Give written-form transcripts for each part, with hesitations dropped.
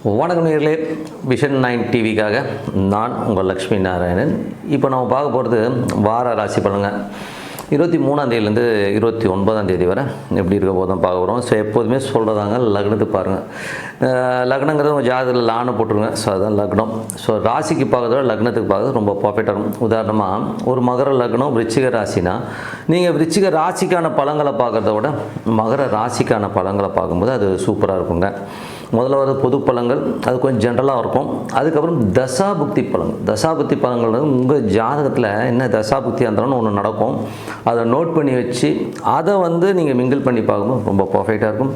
வணக்கம் நேயர்களே, விஷன் 9 டிவிக்காக நான் உங்கள் லக்ஷ்மி நாராயணன். இப்போ நம்ம பார்க்க போகிறது வார ராசி பலனுங்க. 23ஆம் தேதியிலேருந்து 29ஆம் தேதி வரை எப்படி இருக்க போதும் பார்க்க போகிறோம். ஸோ எப்போதுமே சொல்கிறதாங்க லக்னத்துக்கு பாருங்கள். லக்னங்கிறது உங்கள் ஜாதகத்தில் லான்னு போட்டுருங்க. ஸோ அதுதான் லக்னம். ஸோ ராசிக்கு பார்க்குறத விட லக்னத்துக்கு பார்க்குறது ரொம்ப பர்ஃபெக்டாக இருக்கும். உதாரணமாக ஒரு மகர லக்னம் விருச்சிக ராசினா நீங்கள் விருச்சிக ராசிக்கான பலன்களை பார்க்குறத விட மகர ராசிக்கான பலன்களை பார்க்கும்போது அது சூப்பராக இருக்குங்க. முதல்ல வர பொது பலன்கள் அது கொஞ்சம் ஜென்ரலாக இருக்கும். அதுக்கப்புறம் தசாபுக்தி பலன்கள். தசாபுக்தி பலன்கள் உங்கள் ஜாதகத்தில் என்ன தசாபுக்தி இருந்தாலும் ஒன்று நடக்கும். அதை நோட் பண்ணி வச்சு அதை நீங்கள் மிங்கிள் பண்ணி பார்க்கும்போது ரொம்ப பர்ஃபெக்டாக இருக்கும்.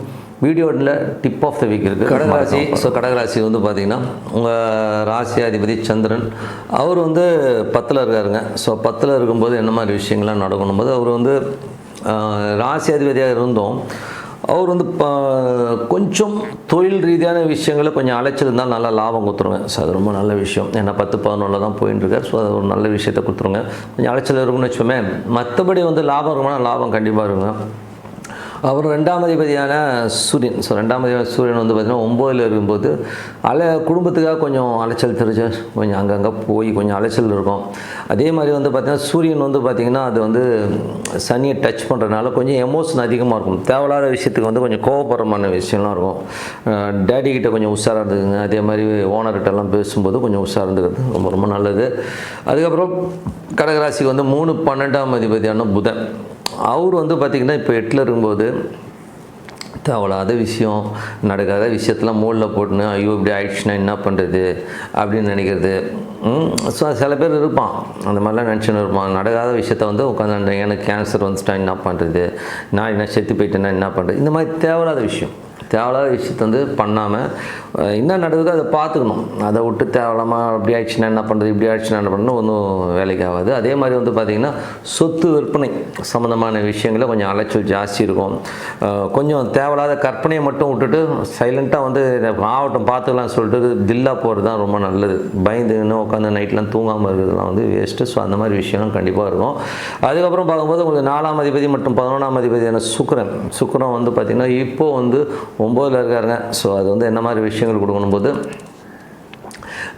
வீடியோவில் டிப் ஆஃப் த வீக் இருக்குது கடகராசி. ஸோ கடகராசி பார்த்திங்கன்னா உங்கள் ராசி அதிபதி சந்திரன் அவர் 10ல் இருக்காருங்க. ஸோ 10ல் இருக்கும்போது என்ன மாதிரி விஷயங்கள்லாம் நடக்கணும் போது அவர் ராசி அதிபதியாக இருந்தோம். அவர் கொஞ்சம் தொழில் ரீதியான விஷயங்களில் கொஞ்சம் அலைச்சல் இருந்தால் நல்லா லாபம் கொடுத்துருங்க. ஸோ அது ரொம்ப நல்ல விஷயம். ஏன்னா 10-11 தான் போயின்னு இருக்கார். ஸோ அது ஒரு நல்ல விஷயத்தை கொடுத்துருங்க. கொஞ்சம் அலைச்சல் இருக்குன்னு வச்சுக்கோமே. மற்றபடி லாபம் இருக்கும்னா லாபம் கண்டிப்பாக இருக்குங்க. அவர் 2ஆம் அதிபதியான சூரியன். ஸோ 2ஆம் அதிபதியான சூரியன் பார்த்திங்கன்னா 9ல் இருக்கும்போது குடும்பத்துக்காக கொஞ்சம் அலைச்சல் தெரிஞ்சு கொஞ்சம் அங்கங்கே போய் கொஞ்சம் அலைச்சல் இருக்கும். அதே மாதிரி பார்த்திங்கன்னா சூரியன் பார்த்திங்கன்னா அது சனியை டச் பண்ணுறதுனால கொஞ்சம் எமோஷன் அதிகமாக இருக்கும். தேவையில்லாத விஷயத்துக்கு கொஞ்சம் கோபப்பரமான விஷயம்லாம் இருக்கும். டேடி கிட்ட கொஞ்சம் உஷாராக இருந்துக்குங்க. அதே மாதிரி ஓனர்கிட்டலாம் பேசும்போது கொஞ்சம் உஷாராக இருந்துக்கிறது ரொம்ப ரொம்ப நல்லது. அதுக்கப்புறம் கடகராசிக்கு 3-12ஆம் அதிபதியான புதன் அவர் பார்த்திங்கன்னா இப்போ 8ல் இருக்கும்போது தேவையில்லாத விஷயம் நடக்காத விஷயத்தெலாம் மூலில் போட்டுன்னு ஐயோ இப்படி ஆயிடுச்சுன்னா என்ன பண்ணுறது அப்படின்னு நினைக்கிறது. ஸோ சில பேர் இருப்பான் அந்த மாதிரிலாம் நினச்சின்னு இருப்பான். நடக்காத விஷயத்த உட்காந்து எனக்கு கேன்சர் வந்துட்டா என்ன பண்ணுறது, நான் என்ன செத்து போயிட்டேன்னா என்ன பண்ணுறது, இந்த மாதிரி தேவையில்லாத விஷயத்தை பண்ணாமல் என்ன நடக்குதோ அதை பார்த்துக்கணும். அதை விட்டு தேவையில்லாமல் அப்படி ஆயிடுச்சுன்னா என்ன பண்ணுறது, இப்படி ஆயிடுச்சுன்னா என்ன பண்ணணும் ஒன்றும் வேலைக்கு ஆகாது. அதே மாதிரி பார்த்திங்கன்னா சொத்து விற்பனை சம்மந்தமான விஷயங்களில் கொஞ்சம் அலைச்சல் ஜாஸ்தி இருக்கும். கொஞ்சம் தேவையில்லாத கற்பனையை மட்டும் விட்டுட்டு சைலண்ட்டாக ஆவட்டம் பார்த்துக்கலாம்னு சொல்லிட்டு தில்லா போகிறது தான் ரொம்ப நல்லது. பயந்துன்னு உட்காந்து நைட்லாம் தூங்காமல் இருக்கிறதுலாம் வேஸ்ட்டு. ஸோ அந்த மாதிரி விஷயம்லாம் கண்டிப்பாக இருக்கும். அதுக்கப்புறம் பார்க்கும்போது உங்களுக்கு 4ஆம் அதிபதி மற்றும் 11ஆம் அதிபதியான சுக்கிரன் பார்த்திங்கன்னா இப்போது 9ல் இருக்காருங்க. ஸோ அது என்ன மாதிரி விஷயங்கள் கொடுக்கணும் போது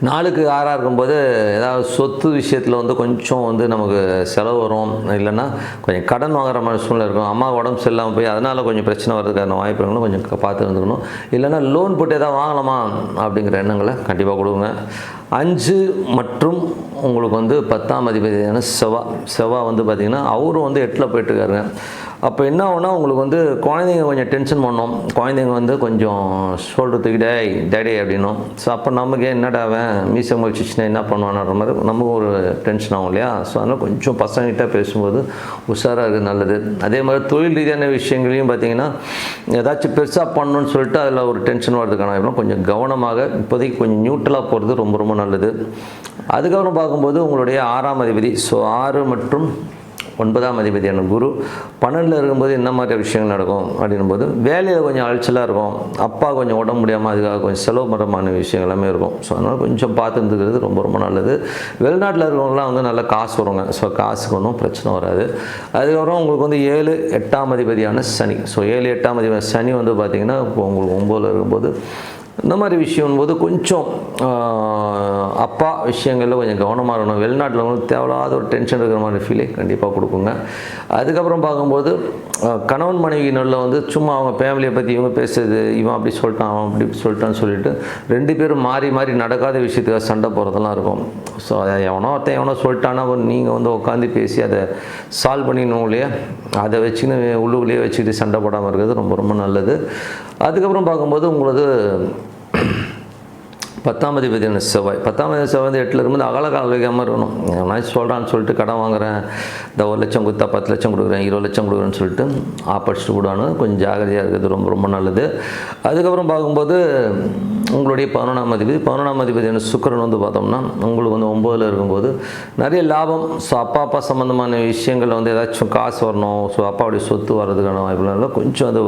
4க்கு 6ஆக இருக்கும்போது ஏதாவது சொத்து விஷயத்தில் கொஞ்சம் நமக்கு செலவு வரும். இல்லைன்னா கொஞ்சம் கடன் வாங்குற மாதிரி சூழ்நிலை இருக்கும். அம்மா உடம்பு சரியில்லாமல் போய் அதனால் கொஞ்சம் பிரச்சனை வர்றதுக்கான வாய்ப்புகளும் கொஞ்சம் பார்த்து இருந்துக்கணும். இல்லைன்னா லோன் போட்டு எதாவது வாங்கலாமா அப்படிங்கிற எண்ணங்களை கண்டிப்பாக கொடுங்க. 5 மற்றும் உங்களுக்கு 10ஆம் அதிபதியான செவ்வாய் பார்த்திங்கன்னா அவரும் 8ல் போயிட்டுருக்காருங்க. அப்போ என்ன ஆகுனா உங்களுக்கு குழந்தைங்க கொஞ்சம் டென்ஷன் பண்ணோம். குழந்தைங்க கொஞ்சம் ஷோல்டர் தூக்கிட்டே டேடி அப்படின்னும். ஸோ அப்போ நமக்கு என்னடாவேன் மீசை முழிச்சிச்சுன்னா என்ன பண்ணுவான்ற மாதிரி நமக்கு ஒரு டென்ஷன் ஆகும் இல்லையா. ஸோ அதனால் கொஞ்சம் பசங்கிட்ட பேசும்போது உஷாராக இருக்குது நல்லது. அதே மாதிரி தொழில் ரீதியான விஷயங்களையும் பார்த்திங்கன்னா ஏதாச்சும் பெருசாக பண்ணணும்னு சொல்லிட்டு அதில் ஒரு டென்ஷன் வர்றதுக்கான வாய்ப்பு. கொஞ்சம் கவனமாக இப்போதைக்கு கொஞ்சம் நியூட்ரலாக போகிறது ரொம்ப ரொம்ப நல்லது. அதுக்கப்புறம் பார்க்கும்போது உங்களுடைய 6ஆம் அதிபதி. ஸோ 6 மற்றும் 9ஆம் அதிபதியான குரு 12ல் இருக்கும்போது என்ன மாதிரி விஷயங்கள் நடக்கும் அப்படின்னும்போது வேலையில் கொஞ்சம் அலைச்சலாக இருக்கும். அப்பா கொஞ்சம் உடம்பு முடியாமல் அதுக்காக கொஞ்சம் செலவு மரமான விஷயங்கள் எல்லாமே இருக்கும். ஸோ அதனால் கொஞ்சம் பார்த்து இருந்துக்கிறது ரொம்ப ரொம்ப நல்லது. வெளிநாட்டில் இருக்கிறவங்களாம் நல்ல காசு வருங்க. ஸோ காசுக்கு ஒன்றும் பிரச்சனை வராது. அதுக்கப்புறம் உங்களுக்கு 7-8ஆம் அதிபதியான சனி. ஸோ 7-8ஆம் அதிபதியான சனி பார்த்திங்கன்னா இப்போ உங்களுக்கு 9ல் இருக்கும்போது இந்த மாதிரி விஷயம் கொஞ்சம் அப்பா விஷயங்களில் கொஞ்சம் கவனமாக இருக்கணும். வெளிநாட்டில் தேவையில்லாத ஒரு டென்ஷன் இருக்கிற மாதிரி ஃபீலே கண்டிப்பாக கொடுக்குங்க. அதுக்கப்புறம் பார்க்கும்போது கணவன் மனைவியினுள்ள சும்மா அவங்க ஃபேமிலியை பற்றி இவங்க பேசுறது, இவன் அப்படி சொல்லிட்டான் அவன் அப்படி சொல்லிட்டான்னு சொல்லிட்டு 2 பேரும் மாறி மாறி நடக்காத விஷயத்துக்காக சண்டை போகிறதெல்லாம் இருக்கும். ஸோ அதை எவனோ சொல்லிட்டானா நீங்கள் உட்காந்து பேசி அதை சால்வ் பண்ணிடணும் இல்லையா. அதை வச்சுன்னு உள்ளுக்குள்ளேயே வச்சுக்கிட்டு சண்டை போடாமல் இருக்கிறது ரொம்ப ரொம்ப நல்லது. அதுக்கப்புறம் பார்க்கும்போது உங்களுக்கு 10ஆம் அதிபதியான செவ்வாய். 10ஆம் அதிபதி செவ்வாய் 8ல் இருக்கும்போது அகலக்கால வைக்காமல் இருக்கணும். நான் சொல்கிறான்னு சொல்லிட்டு கடன் வாங்குகிறேன், இந்த 1 லட்சம் கொடுத்தா 10 லட்சம் கொடுக்குறேன், 20 லட்சம் கொடுக்குறேன்னு சொல்லிட்டு ஆப்படிச்சுட்டு விடானு கொஞ்சம் ஜாகிரதையாக இருக்கிறது ரொம்ப ரொம்ப நல்லது. அதுக்கப்புறம் பார்க்கும்போது உங்களுடைய 11ஆம் அதிபதியான சுக்கிரன் பார்த்தோம்னா உங்களுக்கு 9ல் இருக்கும்போது நிறைய லாபம். ஸோ அப்பா சம்மந்தமான விஷயங்களில் ஏதாச்சும் காசு வரணும். ஸோ அப்பாவுடைய சொத்து வர்றதுக்கான வாய்ப்புலாம் கொஞ்சம் அதை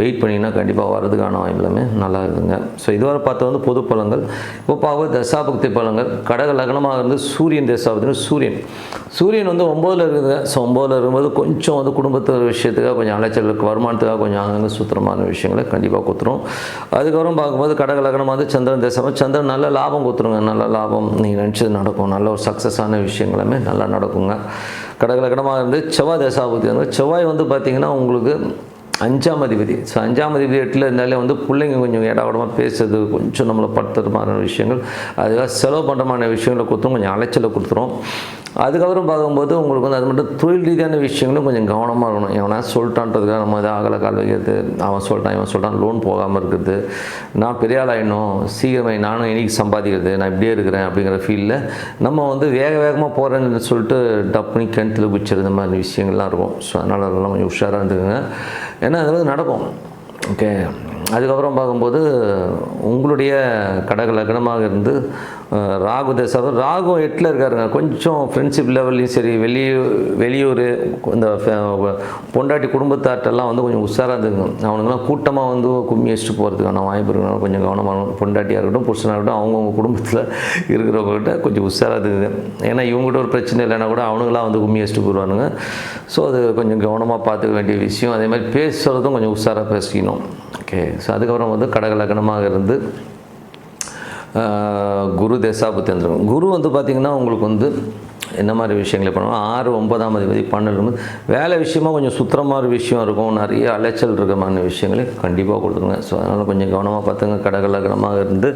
வெயிட் பண்ணிங்கன்னா கண்டிப்பாக வர்றதுக்கான வாய்ப்பு எல்லாமே நல்லா இருக்குங்க. ஸோ இதுவரை பார்த்து பொது பலன்கள். இப்போ பார்க்க தசாபக்தி பலன்கள். கடக லக்னமாக இருந்து சூரியன் தசாபக்தி. சூரியன் வந்து 9ல் இருக்குது. ஸோ 9ல் இருக்கும்போது கொஞ்சம் வந்து குடும்பத்து விஷயத்துக்காக கொஞ்சம் அலைச்சலுக்கு, வருமானத்துக்காக கொஞ்சம் அங்கங்கே சுத்தமான விஷயங்களை கண்டிப்பாக கொடுத்துரும். அதுக்கப்புறம் பார்க்கும்போது கடக லக்னமாக வந்து சந்திரன் தசாபக்தி. சந்திரன் நல்ல லாபம் கொடுத்துருங்க. நல்ல லாபம் நீங்கள் நினச்சது நடக்கும். நல்ல ஒரு சக்ஸஸான விஷயங்களுமே நல்லா நடக்குங்க. கடக லக்னமாக இருந்து செவ்வாய் தசாபக்தி வந்து செவ்வாய் வந்து பார்த்திங்கன்னா உங்களுக்கு 5ஆம் அதிபதி. ஸோ 5ஆம் அதிபதி 8ல் இருந்தாலே வந்து பிள்ளைங்க கொஞ்சம் இடவிடமாக பேசுறது, கொஞ்சம் நம்மளை படுத்துறமான விஷயங்கள், அதுக்காக செலவு பண்ணுறமான விஷயங்களை கொடுத்துரும், கொஞ்சம் அலைச்சலை கொடுத்துரும். அதுக்கப்புறம் பார்க்கும்போது உங்களுக்கு வந்து அது மட்டும் தொழில் ரீதியான விஷயங்களும் கொஞ்சம் கவனமாக இருக்கணும். எவனா சொல்லிட்டான்றதுக்காக நம்ம இதை அகல கால் வைக்கிறது, அவன் சொல்லிட்டான் லோன் போகாமல் இருக்கிறது, நான் பெரிய ஆள் ஆகிடணும், சீக்கிரமாக நானும் இன்றைக்கி சம்பாதிக்கிறது, நான் இப்படியே இருக்கிறேன் அப்படிங்கிற ஃபீலில் நம்ம வந்து வேகமாக போகிறேன்னு சொல்லிட்டு டப்புனி கிணத்துல குச்சிருந்த மாதிரி விஷயங்கள்லாம் இருக்கும். ஸோ அதனால் அதெல்லாம் கொஞ்சம் உஷாராக இருந்துக்குங்க. ஏன்னா அது வந்து நடக்கும். ஓகே. அதுக்கப்புறம் பார்க்கும்போது உங்களுடைய கடக லக்னமாக இருந்து ராகு தசை. ராகு 8ல் இருக்காருங்க. கொஞ்சம் ஃப்ரெண்ட்ஷிப் லெவல்லையும் சரி, வெளியூர் இந்த பொண்டாட்டி குடும்பத்தாட்டெல்லாம் வந்து கொஞ்சம் உஷாராக இருந்துங்க. அவனுங்களாம் கூட்டமாக வந்து கும்மி வச்சுட்டு போகிறதுக்கான வாய்ப்பு இருக்கணும். கொஞ்சம் கவனமாக, பொண்டாட்டியாக இருக்கட்டும் புருஷனாக இருக்கட்டும், அவங்கவுங்க குடும்பத்தில் இருக்கிறவங்ககிட்ட கொஞ்சம் உஷாராக இருக்குது. ஏன்னா இவங்ககிட்ட ஒரு பிரச்சனை இல்லைன்னா கூட அவனுங்களாம் வந்து கும்மி வச்சுட்டு போயிடுவானுங்க. ஸோ அது கொஞ்சம் கவனமாக பார்த்துக்க வேண்டிய விஷயம். அதே மாதிரி பேசுகிறதும் கொஞ்சம் உஷாராக பேசிக்கணும். ஓகே. ஸோ அதுக்கப்புறம் வந்து கடக லக்னமாக இருந்து குரு தசாபுத்தி வந்துடும். குரு வந்து பார்த்திங்கன்னா உங்களுக்கு வந்து என்ன மாதிரி விஷயங்களை பண்ணுவோம், 6 9ஆம் அதிபதி 12 வேலை விஷயமாக கொஞ்சம் சுத்தமான விஷயம் இருக்கும், நிறைய அலைச்சல் இருக்கிறமான விஷயங்களை கண்டிப்பாக கொடுத்துருங்க. ஸோ அதனால் கொஞ்சம் கவனமாக பார்த்துங்க. கடக லக்னமாக இருந்து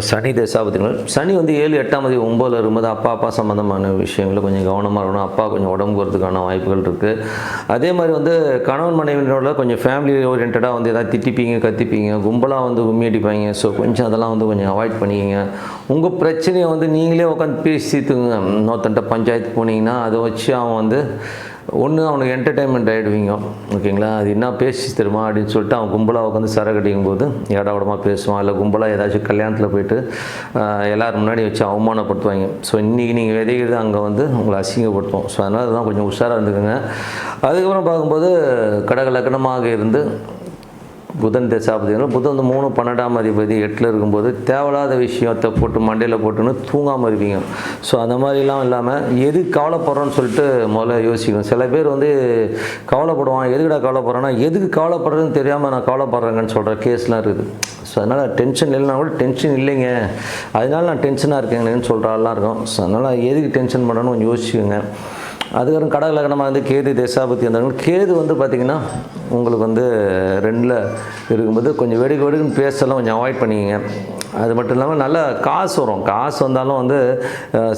சனி தசாபதிகள். சனி வந்து 7 8ஆம் அதிபதி 9ல் இருக்கும்போது அப்பா சம்மந்தமான விஷயங்களை கொஞ்சம் கவனமாக இருக்கணும். அப்பா கொஞ்சம் உடம்பு வரதுக்கான வாய்ப்புகள் இருக்குது. அதே மாதிரி வந்து கணவன் மனைவியோட கொஞ்சம் ஃபேமிலி ஓரியன்டாக வந்து எதாவது திட்டிப்பீங்க, கத்திப்பீங்க, கும்பலாக வந்து கும்மி அடிப்பாங்க. ஸோ கொஞ்சம் அதெல்லாம் வந்து கொஞ்சம் அவாய்ட் பண்ணிக்கிங்க. உங்கள் பிரச்சனையை வந்து நீங்களே உட்காந்து பேசித்துங்க. இன்னொருத்தன்ட்ட பஞ்சாயத்து போனீங்கன்னா அதை வச்சு அவன் வந்து ஒன்று அவனுக்கு என்டர்டெயின்மெண்ட் ஆகிடுவீங்க. ஓகேங்களா. அது என்ன பேசி தருமா அப்படின்னு சொல்லிட்டு அவன் கும்பலாக உட்காந்து சரக்கடிக்கும் போது இடவிடமாக பேசுவான். இல்லை கும்பலாக ஏதாச்சும் கல்யாணத்தில் போயிட்டு எல்லோரும் முன்னாடி வச்சு அவமானப்படுத்துவாங்க. ஸோ இன்றைக்கி நீங்கள் விதைக்கிறது அங்கே வந்து உங்களை அசிங்கப்படுத்தும். ஸோ அதனால் அதெல்லாம் கொஞ்சம் உஷாராக இருந்துக்குங்க. அதுக்கப்புறம் பார்க்கும்போது கடக லக்னமாக இருந்து புதன் தசாபதினா புதன் வந்து 3 12ஆம் அதிபதி 8ல் இருக்கும்போது தேவையில்லாத விஷயத்தை போட்டு மண்டையில் போட்டுன்னு தூங்காமல் இருப்பீங்க. ஸோ அந்த மாதிரிலாம் இல்லாமல் எது கவலைப்படுறோன்னு சொல்லிட்டு முதல்ல யோசிக்கணும். சில பேர் வந்து கவலைப்படுவான், எதுக்குடா கவலைப்படுறேன்னா எதுக்கு கவலைப்படுறதுன்னு தெரியாமல் நான் கவலைப்படுறேங்கன்னு சொல்கிற கேஸ்லாம் இருக்குது. ஸோ அதனால் டென்ஷன் இல்லைன்னா கூட டென்ஷன் இல்லைங்க, அதனால நான் டென்ஷனாக இருக்கேங்கன்னு சொல்கிற ஆள்லாம் இருக்கும். ஸோ அதனால் எதுக்கு டென்ஷன் பண்ணணும்னு கொஞ்சம் யோசிச்சுக்கோங்க. அதுக்கப்புறம் கடக லக்னமாக வந்து கேது தசாபதி வந்தாங்க. கேது வந்து பார்த்திங்கன்னா உங்களுக்கு வந்து 2ல் இருக்கும்போது கொஞ்சம் வெடுக்குன்னு பேசலாம் கொஞ்சம் அவாய்ட் பண்ணிக்கங்க. அது மட்டும் இல்லாமல் நல்ல காசு வரும். காசு வந்தாலும் வந்து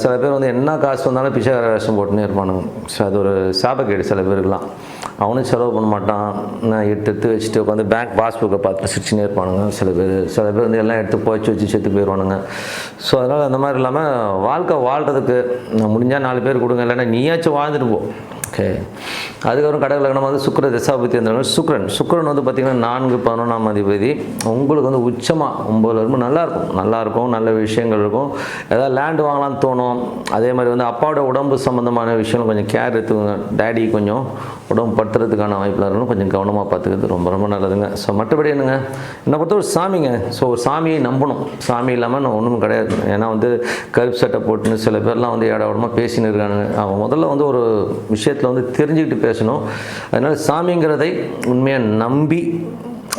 சில பேர் வந்து என்ன காசு வந்தாலும் பிச்சைக்கார வேஷம் போட்டுன்னே இருப்பானுங்க. ஸோ அது ஒரு சாபக்கேடு சில பேருக்குலாம். அவனும் செலவு பண்ண மாட்டான், நான் எடுத்து வச்சுட்டு உட்காந்து பேங்க் பாஸ்புக்கை பார்த்து சிரிச்சுனே இருப்பானுங்க. சில பேர் வந்து எல்லாம் எடுத்து போய்ச்சி வச்சு செத்து போயிடுவானுங்க. ஸோ அதனால் அந்த மாதிரி இல்லாமல் வாழ்க்கை வாழ்கிறதுக்கு முடிஞ்சால் 4 பேர் கொடுங்க, இல்லைன்னா நீயாச்சும் வாழ்ந்துட்டு போ. ஓகே. அதுக்கப்புறம் கடக லக்னமாக வந்து சுக்கிர தசாபதி இருந்தாலும் சுக்கிரன் வந்து பார்த்திங்கன்னா 4 11ஆம் அதிபதி உங்களுக்கு வந்து உச்சமாக 9ல் இருக்கும். நல்லாயிருக்கும், நல்ல விஷயங்கள் இருக்கும். ஏதாவது லேண்டு வாங்கலாம்னு தோணும். அதே மாதிரி வந்து அப்பாவோட உடம்பு சம்மந்தமான விஷயம் கொஞ்சம் கேர் எடுத்துக்கோங்க. டேடி கொஞ்சம் உடம்பு படுத்துறதுக்கான வாய்ப்புலாம் இருக்கணும். கொஞ்சம் கவனமாக பார்த்துக்கிறது ரொம்ப நல்லதுங்க. ஸோ மற்றபடி என்னங்க, என்னை பொறுத்த ஒரு சாமிங்க. ஸோ ஒரு சாமியை நம்பணும். சாமி இல்லாமல் நான் ஒன்றும் கிடையாது. ஏன்னா வந்து கருப்பு சட்டை போட்டுன்னு சில பேர்லாம் வந்து இடமா பேசின்னு இருக்கானுங்க. அவன் முதல்ல வந்து ஒரு விஷயத்தில் வந்து தெரிஞ்சுக்கிட்டு பேசணும். அதனால் சாமிங்கிறதை உண்மையாக நம்பி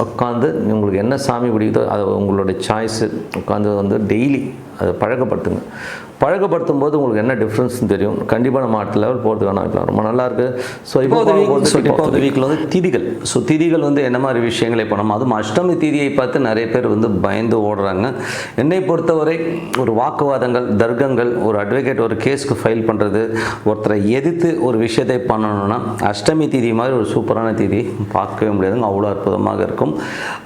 உட்காந்து உங்களுக்கு என்ன சாமி பிடிக்குதோ அதை உங்களோட சாய்ஸு உட்காந்து வந்து டெய்லி அதை பழக்கப்படுத்தும் போது உங்களுக்கு என்ன டிஃப்ரென்ஸ்னு தெரியும். கண்டிப்பாக நம்ம அடுத்த லெவல் போகிறதுக்கான வாய்ப்பு ரொம்ப நல்லாயிருக்கு. ஸோ இப்போ இந்த வீக்கில் வந்து திதிகள். ஸோ திதிகள் வந்து என்ன மாதிரி விஷயங்களை பண்ணணும், அதுவும் அஷ்டமி திதியை பார்த்து நிறைய பேர் வந்து பயந்து ஓடுறாங்க. என்னை பொறுத்தவரை ஒரு வாக்குவாதங்கள், தர்க்கங்கள், ஒரு அட்வொகேட் ஒரு கேஸ்க்கு ஃபைல் பண்ணுறது, ஒருத்தரை எதிர்த்து ஒரு விஷயத்தை பண்ணணும்னா அஷ்டமி திதி மாதிரி ஒரு சூப்பரான திதி பார்க்கவே முடியாதுங்க. அவ்வளோ அற்புதமாக இருக்கும்.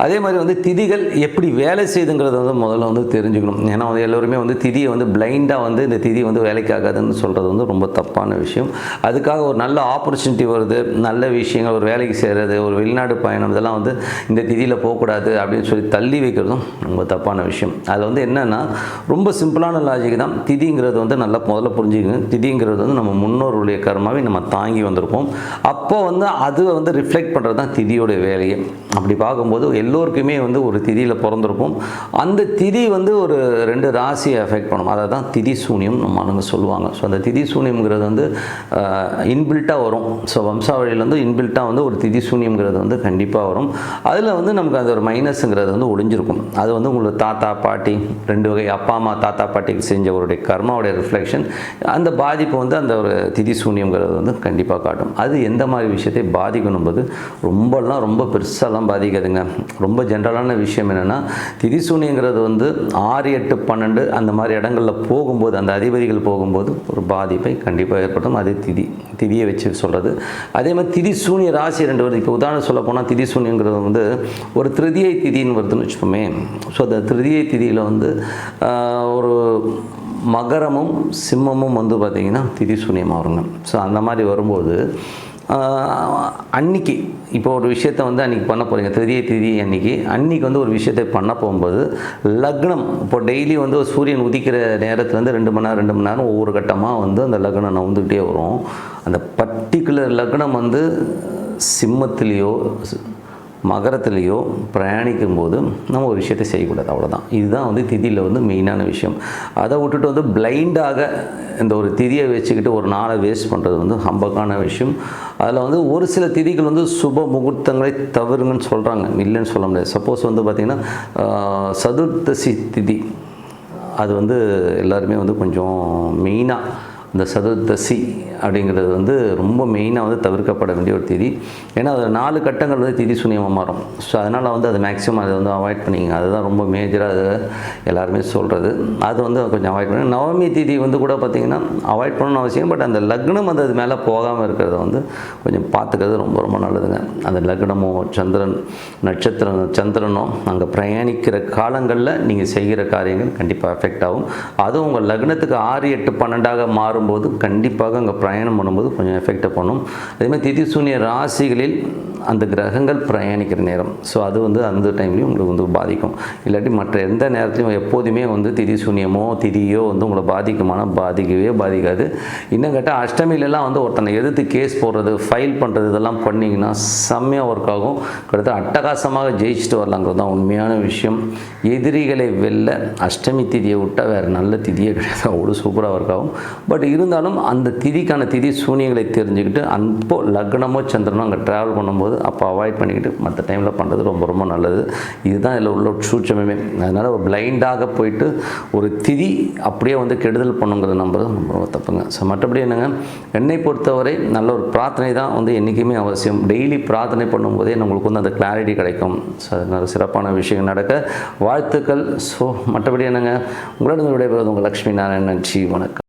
அதே மாதிரி வந்து திதிகள் எப்படி வேலை செய்யுதுங்கிறத வந்து முதல்ல வந்து தெரிஞ்சுக்கணும். ஏன்னா வந்து எல்லோருமே வந்து திதியை வந்து பிளைண்டாக ஈஸியாக வந்து இந்த திதி வந்து வேலைக்கு ஆகாதுன்னு சொல்கிறது வந்து ரொம்ப தப்பான விஷயம். அதுக்காக ஒரு நல்ல ஆப்பர்ச்சுனிட்டி வருது, நல்ல விஷயங்கள், ஒரு வேலைக்கு செய்கிறது, ஒரு வெளிநாடு பயணம், இதெல்லாம் வந்து இந்த திதியில் போகக்கூடாது அப்படின்னு சொல்லி தள்ளி வைக்கிறதும் ரொம்ப தப்பான விஷயம். அதில் வந்து என்னென்னா ரொம்ப சிம்பிளான லாஜிக் தான். திதிங்கிறது வந்து நல்லா முதல்ல புரிஞ்சுக்கணும். திதிங்கிறது வந்து நம்ம முன்னோருடைய கர்மாவை நம்ம தாங்கி வந்திருப்போம். அப்போ வந்து அது வந்து ரிஃப்ளெக்ட் பண்ணுறது தான் திதியோட வேலையை. அப்படி பார்க்கும்போது எல்லோருக்குமே வந்து ஒரு திதியில் பிறந்திருப்போம். அந்த திதி வந்து ஒரு 2 ராசியை அஃபெக்ட் பண்ணும். அதை தான் திதி சூனியம் நம்ம சொல்லுவாங்க. ஸோ அந்த திதி சூனியம்ங்கிறது வந்து இன்பில்ட்டாக வரும். ஸோ வம்சாவளியில் வந்து இன்பில்ட்டாக வந்து ஒரு திதி சூனியம்ங்கிறது வந்து கண்டிப்பாக வரும். அதில் வந்து நமக்கு அது ஒரு மைனஸுங்கிறது வந்து ஒளிஞ்சிருக்கும். அது வந்து உங்களுக்கு தாத்தா பாட்டி 2 வகை அப்பா அம்மா தாத்தா பாட்டிக்கு செஞ்சவருடைய கர்மாவுடைய ரிஃப்ளெக்ஷன், அந்த பாதிப்பு வந்து அந்த ஒரு திதி சூனியம்ங்கிறது வந்து கண்டிப்பாக காட்டும். அது எந்த மாதிரி விஷயத்தை பாதிக்கணும் போது ரொம்ப பெருசாலாம் பாதிக்காதுங்க. ரொம்ப ஜென்ரலான விஷயம் என்னென்னா, திதி சூனியங்கிறது வந்து 6, 8, 12 அந்த மாதிரி இடங்களில் போகும்போது, அந்த அதிபதிகள் போகும்போது ஒரு பாதிப்பை கண்டிப்பாக ஏற்படும். அது திதியை வச்சு சொல்கிறது. அதே மாதிரி திதி சூனிய ராசி 2 வருது. இப்போ உதாரணம் சொல்ல போனால் திதி சூனியங்கிறது வந்து ஒரு திருதியை திதின்னு வருதுன்னு வச்சுப்போமே. ஸோ அந்த திருதியை திதியில் வந்து ஒரு மகரமும் சிம்மமும் வந்து பார்த்திங்கன்னா திதி சூனியமாக வருங்க. ஸோ அந்த மாதிரி வரும்போது அன்னைக்கு இப்போ ஒரு விஷயத்தை வந்து அன்றைக்கி பண்ண போகிறீங்க, திதி அன்றைக்கி வந்து ஒரு விஷயத்தை பண்ண போகும்போது லக்னம், இப்போ டெய்லி வந்து சூரியன் உதிக்கிற நேரத்துலேருந்து 2 மணி நேரம் ஒவ்வொரு கட்டமாக வந்து அந்த லக்னம் நவுந்துக்கிட்டே வரும். அந்த பர்டிகுலர் லக்னம் வந்து சிம்மத்திலேயோ மகரத்துலேயோ பிரயாணிக்கும் போது நம்ம ஒரு விஷயத்தை செய்யக்கூடாது. அவ்வளோதான். இதுதான் வந்து திதியில் வந்து மெயினான விஷயம். அதை விட்டுட்டு வந்து பிளைண்டாக இந்த ஒரு திதியை வச்சுக்கிட்டு ஒரு நாளை வேஸ்ட் பண்ணுறது வந்து ஹம்பக்கான விஷயம். அதில் வந்து ஒரு சில திதிகள் வந்து சுப முகூர்த்தங்களை தவறுங்கன்னு சொல்கிறாங்க, இல்லைன்னு சொல்ல முடியாது. சப்போஸ் வந்து பார்த்திங்கன்னா சதுர்த்தசி திதி, அது வந்து எல்லாருமே வந்து கொஞ்சம் மெயினாக இந்த சதுர்தசி அப்படிங்கிறது வந்து ரொம்ப மெயினாக வந்து தவிர்க்கப்பட வேண்டிய ஒரு திதி. ஏன்னா அது 4 கட்டங்கள் வந்து திதி சூனியமாக மாறும். ஸோ அதனால் வந்து அது மேக்ஸிமம் அதை வந்து அவாய்ட் பண்ணிங்க. அதுதான் ரொம்ப மேஜராக அது எல்லாருமே சொல்கிறது. அது வந்து கொஞ்சம் அவாய்ட் பண்ணி, நவமி திதி வந்து கூட பார்த்திங்கன்னா அவாய்ட் பண்ணணும்னு அவசியம். பட் அந்த லக்னம் வந்து அது மேலே போகாமல் இருக்கிறத வந்து கொஞ்சம் பார்த்துக்கிறது ரொம்ப நல்லதுங்க. அந்த லக்னமோ சந்திரன் நட்சத்திரம் சந்திரனோ அங்கே பிரயாணிக்கிற காலங்களில் நீங்கள் செய்கிற காரியங்கள் கண்டிப்பாக எஃபெக்ட் ஆகும். அதுவும் உங்கள் லக்னத்துக்கு 6, 8, 12ஆக மாறும்போது கண்டிப்பாக அங்கே பிரயாணம் பண்ணும்போது கொஞ்சம் எஃபெக்டை பண்ணும். அதேமாதிரி திதி சூனிய ராசிகளில் அந்த கிரகங்கள் பிரயாணிக்கிற நேரம், ஸோ அது வந்து அந்த டைம்லேயும் உங்களுக்கு வந்து பாதிக்கும். இல்லாட்டி மற்ற எந்த நேரத்துலையும் எப்போதுமே வந்து திதி சூனியமோ திதியோ வந்து உங்களை பாதிக்கவே பாதிக்காது. இன்னும் கேட்டால் அஷ்டமிலெலாம் வந்து ஒருத்தனை எதிர்த்து கேஸ் போடுறது, ஃபைல் பண்ணுறது, இதெல்லாம் பண்ணிங்கன்னா செம்மையாக ஒர்க் ஆகும். கிட்டத்தட்ட அட்டகாசமாக ஜெயிச்சுட்டு வரலாங்கிறது தான் உண்மையான விஷயம். எதிரிகளை வெல்ல அஷ்டமி திதியை விட்டால் வேறு நல்ல திதியே கிடையாது. அவ்வளோ சூப்பராக ஒர்க் ஆகும். பட் இருந்தாலும் அந்த திதிக்கான திதி சூனியங்களை தெரிஞ்சுக்கிட்டு அப்போ லக்னமோ சந்திரனோ அங்கே ட்ராவல் பண்ணும்போது அப்போ அவாய்ட் பண்ணிக்கிட்டு மற்ற டைமில் பண்ணுறது ரொம்ப நல்லது. இதுதான் இதில் உள்ள சூட்சமே. அதனால் ஒரு பிளைண்டாக போயிட்டு ஒரு திதி அப்படியே வந்து கெடுதல் பண்ணுங்கிறது நம்புறது ரொம்ப தப்புங்க. ஸோ மற்றபடி என்னங்க, என்னை பொறுத்தவரை நல்ல ஒரு பிரார்த்தனை தான் வந்து என்றைக்குமே அவசியம். டெய்லி பிரார்த்தனை பண்ணும்போதே நம்மளுக்கு வந்து அந்த கிளாரிட்டி கிடைக்கும். ஸோ அதனால் சிறப்பான விஷயங்கள் நடக்க வாழ்த்துக்கள். ஸோ மற்றபடி என்னங்க, உங்களிடம் விடைபெறுவது உங்கள் லக்ஷ்மி நாராயணன். நன்றி, வணக்கம்.